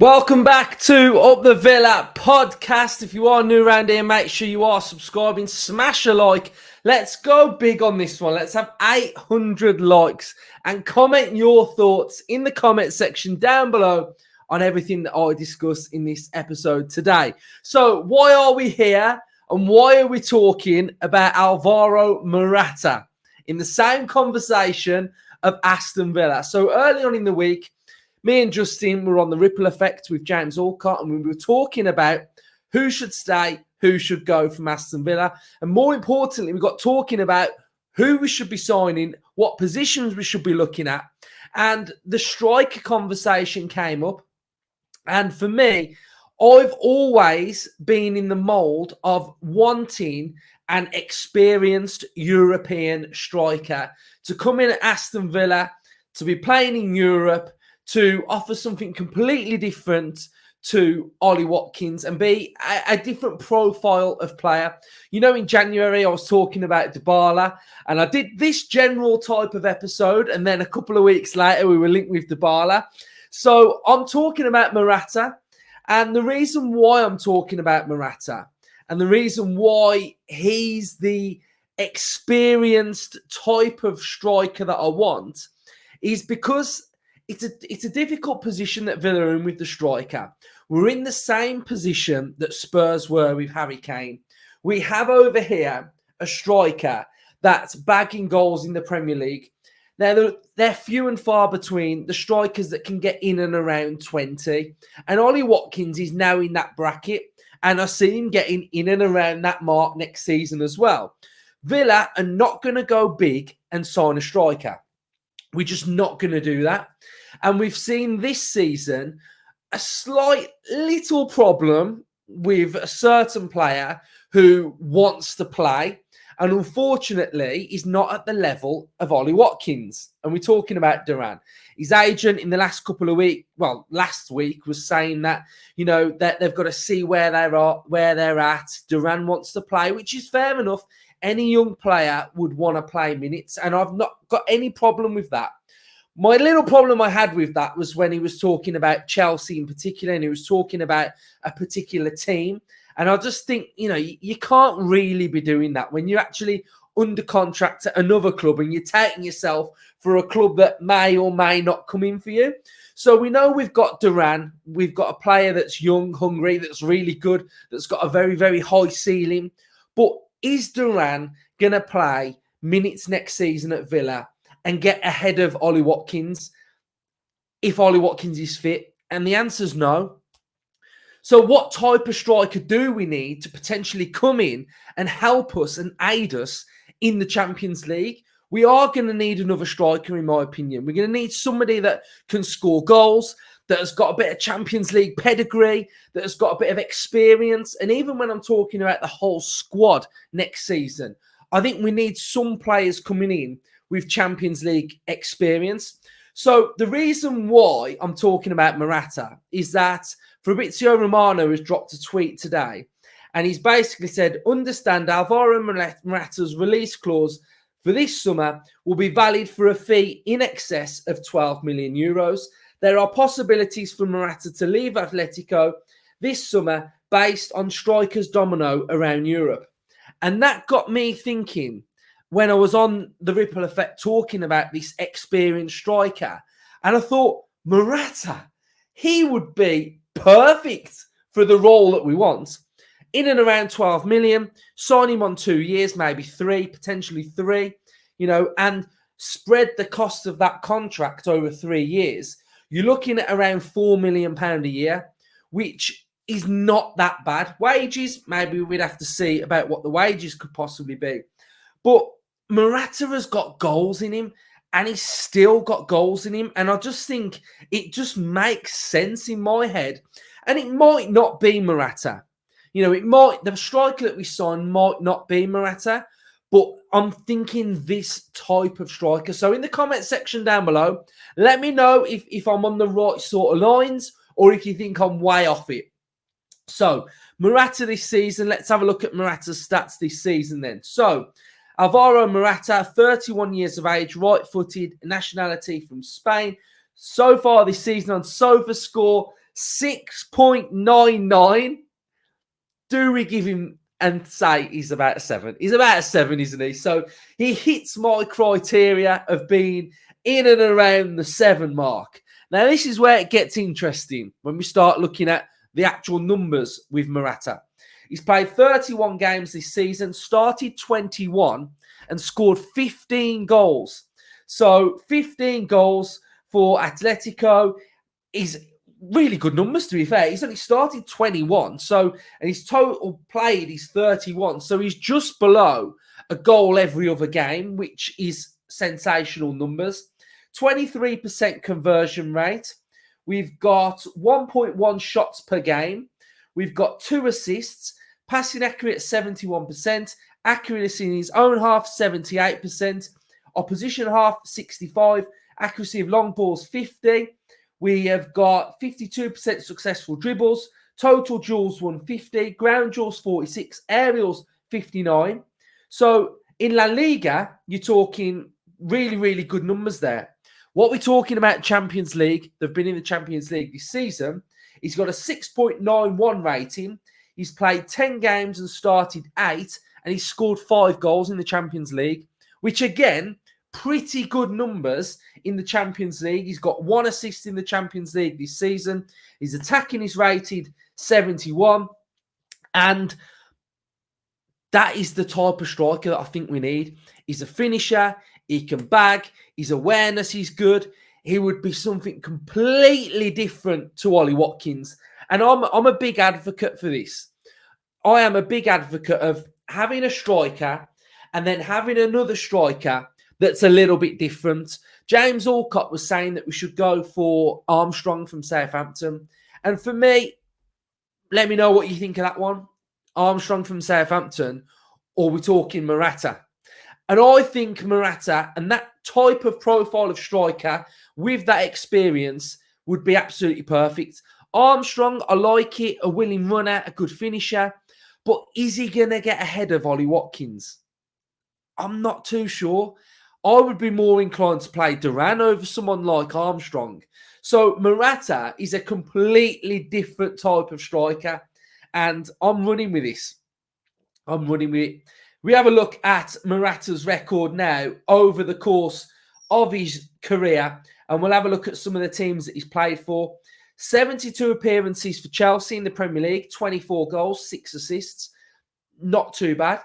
Welcome back to Up the Villa podcast. If you are new around here, make sure you are subscribing, smash a like. Let's go big on this one. Let's have 800 likes and comment your thoughts in the comment section down below on everything that I discuss in this episode today. So why are we here and why are we talking about Álvaro Morata in the same conversation of Aston Villa? So early on in the week, me and Justin were on the Ripple Effect with James Alcott, and we were talking about who should stay, who should go from Aston Villa. And more importantly, we got talking about who we should be signing, what positions we should be looking at. And the striker conversation came up. And for me, I've always been in the mould of wanting an experienced European striker to come in at Aston Villa, to be playing in Europe, to offer something completely different to Ollie Watkins and be a different profile of player. You know, in January, I was talking about Dybala, and I did this general type of episode, and then a couple of weeks later, we were linked with Dybala. So I'm talking about Morata, and the reason why I'm talking about Morata and the reason why he's the experienced type of striker that I want is because it's a difficult position that Villa are in with the striker. We're in the same position that Spurs were with Harry Kane. We have over here a striker that's bagging goals in the Premier League. Now, they're few and far between the strikers that can get in and around 20. And Ollie Watkins is now in that bracket. And I see him getting in and around that mark next season as well. Villa are not going to go big and sign a striker. We're just not going to do that. And we've seen this season a slight little problem with a certain player who wants to play and unfortunately is not at the level of Ollie Watkins. And we're talking about Duran. His agent in the last couple of weeks, well, last week was saying that, you know, that they've got to see where they're at. Duran wants to play, which is fair enough. Any young player would want to play minutes, and I've not got any problem with that. My little problem I had with that was when he was talking about Chelsea in particular, and he was talking about a particular team. And I just think, you know, you can't really be doing that when you're actually under contract at another club and you're taking yourself for a club that may or may not come in for you. So we know we've got Duran. We've got a player that's young, hungry, that's really good, that's got a very, very high ceiling. But is Duran going to play minutes next season at Villa and get ahead of Ollie Watkins if Ollie Watkins is fit? And the answer is no. So what type of striker do we need to potentially come in and help us and aid us in the Champions League? We are going to need another striker, in my opinion. We're going to need somebody that can score goals, that has got a bit of Champions League pedigree, that has got a bit of experience. And even when I'm talking about the whole squad next season, I think we need some players coming in with Champions League experience. So the reason why I'm talking about Morata is that Fabrizio Romano has dropped a tweet today, and he's basically said, understand Álvaro Morata's release clause for this summer will be valid for a fee in excess of 12 million euros. There are possibilities for Morata to leave Atletico this summer based on strikers domino around Europe. And that got me thinking when I was on the Ripple Effect talking about this experienced striker. And I thought, Morata, he would be perfect for the role that we want. In and around 12 million, sign him on 2 years, maybe 3, potentially 3, you know, and spread the cost of that contract over 3 years. You're looking at around £4 million a year, which is not that bad. Wages, maybe we'd have to see about what the wages could possibly be. But Morata has got goals in him, and he's still got goals in him. And I just think it just makes sense in my head. And it might not be Morata. You know, the striker that we sign might not be Morata, but I'm thinking this type of striker. So in the comment section down below, let me know if I'm on the right sort of lines or if you think I'm way off it. So Morata this season, let's have a look at Morata's stats this season then. So Álvaro Morata, 31 years of age, right-footed, nationality from Spain. So far this season on SofaScore, 6.99. Do we give him and say he's about a 7? He's about a 7, isn't he? So he hits my criteria of being in and around the 7 mark. Now, this is where it gets interesting when we start looking at the actual numbers with Morata. He's played 31 games this season, started 21, and scored 15 goals. So 15 goals for Atletico is really good numbers, to be fair. He's only started 21, and his total played is 31. So he's just below a goal every other game, which is sensational numbers. 23% conversion rate. We've got 1.1 shots per game. We've got 2 assists. Passing accurate 71%. Accuracy in his own half 78%. Opposition half 65. Accuracy of long balls 50. We have got 52% successful dribbles. Total duels 150. Ground duels 46. Aerials 59. So in La Liga, you're talking really, really good numbers there. What we're talking about Champions League, they've been in the Champions League this season. He's got a 6.91 rating. He's played 10 games and started 8, and he's scored 5 goals in the Champions League, which again, pretty good numbers in the Champions League. He's got 1 assist in the Champions League this season. His attacking is rated 71, and that is the type of striker that I think we need. He's a finisher. He can bag. His awareness is good. He would be something completely different to Ollie Watkins. And I'm a big advocate for this. I am a big advocate of having a striker and then having another striker that's a little bit different. James Alcott was saying that we should go for Armstrong from Southampton. And for me, let me know what you think of that one. Armstrong from Southampton, or we're talking Morata. And I think Morata and that type of profile of striker with that experience would be absolutely perfect. Armstrong, I like it, a willing runner, a good finisher. But is he going to get ahead of Ollie Watkins? I'm not too sure. I would be more inclined to play Duran over someone like Armstrong. So Morata is a completely different type of striker. And I'm running with this. I'm running with it. We have a look at Morata's record now over the course of his career. And we'll have a look at some of the teams that he's played for. 72 appearances for Chelsea in the Premier League. 24 goals, 6 assists. Not too bad.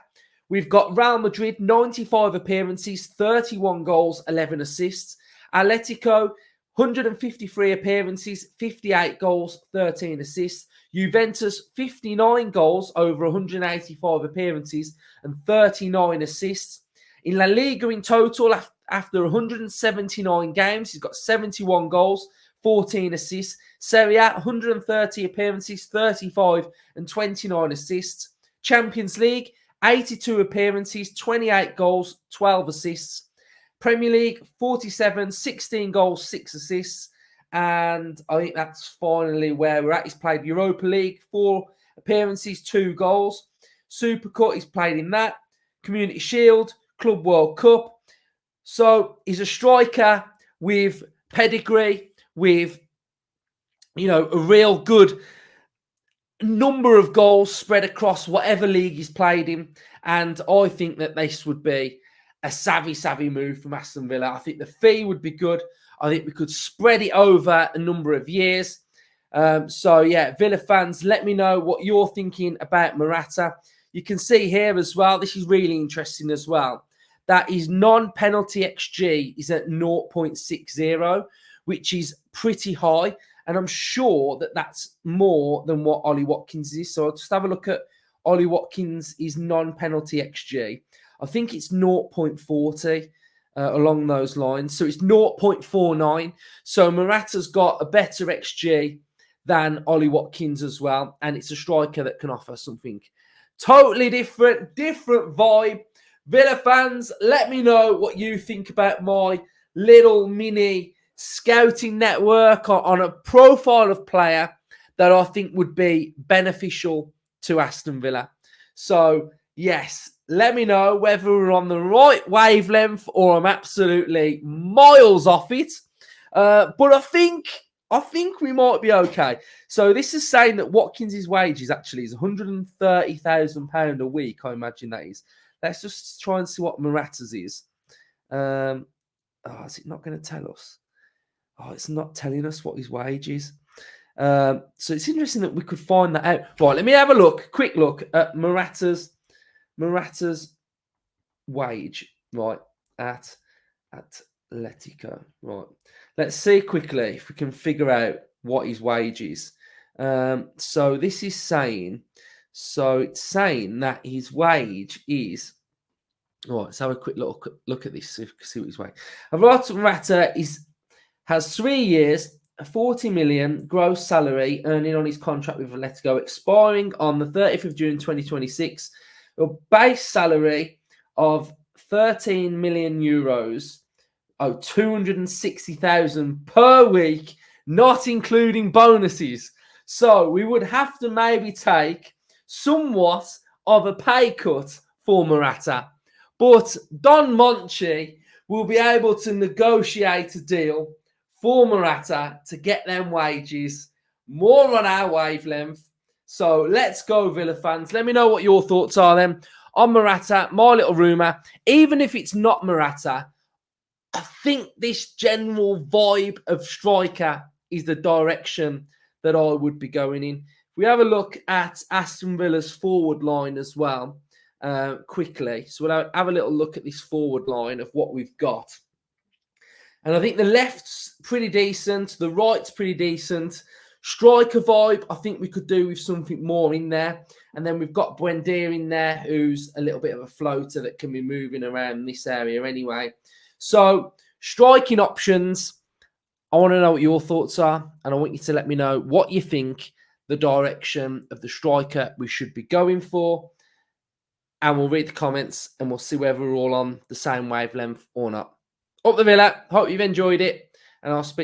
We've got Real Madrid, 95 appearances, 31 goals, 11 assists. Atletico, 153 appearances, 58 goals, 13 assists. Juventus, 59 goals over 185 appearances and 39 assists. In La Liga in total, after 179 games, he's got 71 goals, 14 assists. Serie A, 130 appearances, 35 and 29 assists. Champions League, 82 appearances, 28 goals, 12 assists. Premier League, 47, 16 goals, 6 assists. And I think that's finally where we're at. He's played Europa League, 4 appearances, 2 goals. Super Cup, he's played in that. Community Shield, Club World Cup. So he's a striker with pedigree, with, a real good number of goals spread across whatever league he's played in. And I think that this would be a savvy move from Aston Villa. I think the fee would be good. I think we could spread it over a number of years. Villa fans, let me know what you're thinking about Morata. You can see here as well, this is really interesting as well, that his non-penalty XG is at 0.60, which is pretty high. And I'm sure that that's more than what Ollie Watkins is. So I'll just have a look at Ollie Watkins' non-penalty XG. I think it's 0.40 along those lines. So it's 0.49. So Morata's got a better XG than Ollie Watkins as well. And it's a striker that can offer something totally different vibe. Villa fans, let me know what you think about my little mini scouting network on a profile of player that I think would be beneficial to Aston Villa. So, yes, let me know whether we're on the right wavelength or I'm absolutely miles off it. But I think I think we might be okay. So this is saying that Watkins' wages actually is £130,000 a week. I imagine that is. Let's just try and see what Morata's is. Is it not going to tell us? Oh, it's not telling us what his wage is. So it's interesting that we could find that out. Right, let me have a look, quick look at Morata's wage, right, at Atletico. Right. Let's see quickly if we can figure out what his wage is. So this is saying, it's saying that his wage is. Right, let's have a quick look at this, see what his wage. Alvaro Morata has 3 years, 40 million gross salary earning on his contract with Atletico, expiring on the 30th of June 2026. A base salary of 13 million euros, 260,000 per week, not including bonuses. So we would have to maybe take somewhat of a pay cut for Morata. But Don Monchi will be able to negotiate a deal for Morata to get them wages more on our wavelength. So let's go, Villa fans. Let me know what your thoughts are then on Morata, my little rumour. Even if it's not Morata, I think this general vibe of striker is the direction that I would be going in. If we have a look at Aston Villa's forward line as well, quickly. So we'll have a little look at this forward line of what we've got. And I think the left's pretty decent. The right's pretty decent. Striker vibe, I think we could do with something more in there. And then we've got Buendia in there, who's a little bit of a floater that can be moving around this area anyway. So, striking options, I want to know what your thoughts are. And I want you to let me know what you think the direction of the striker we should be going for. And we'll read the comments and we'll see whether we're all on the same wavelength or not. Up the Villa. Hope you've enjoyed it. And I'll speak